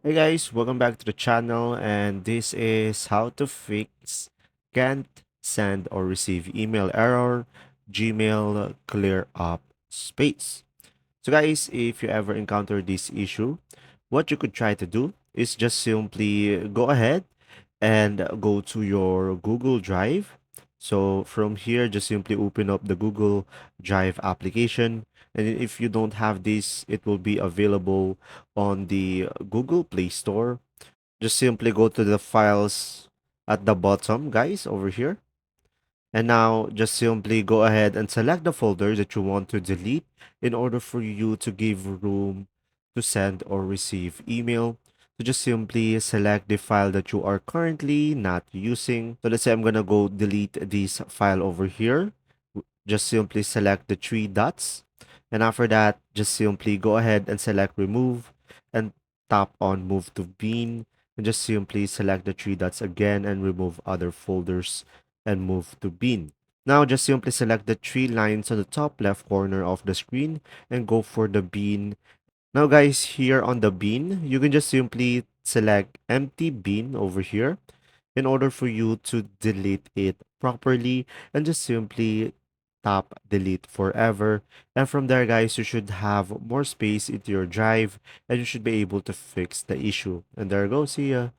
Hey guys, welcome back to the channel, and this is how to fix can't send or receive email error, Gmail clear up space. So guys, if you ever encounter this issue, what you could try to do is just simply go ahead and go to your Google Drive. So from here, just simply open up the Google Drive application. And if you don't have this, it will be available on the Google Play Store. Just simply go to the files at the bottom, guys, over here. And now just simply go ahead and select the folder that you want to delete in order for you to give room to send or receive email. So just simply select the file that you are currently not using. So let's say I'm gonna go delete this file over here. Just simply select the three dots. And after that, just simply go ahead and select remove and tap on move to bin. And just simply select the three dots again and remove other folders and move to bin. Now just simply select the three lines on the top left corner of the screen and go for the bin. Now guys, here on the bin, you can just simply select empty bin over here in order for you to delete it properly, and just simply tap delete forever. And from there guys, you should have more space into your drive and you should be able to fix the issue. And there you go, see ya.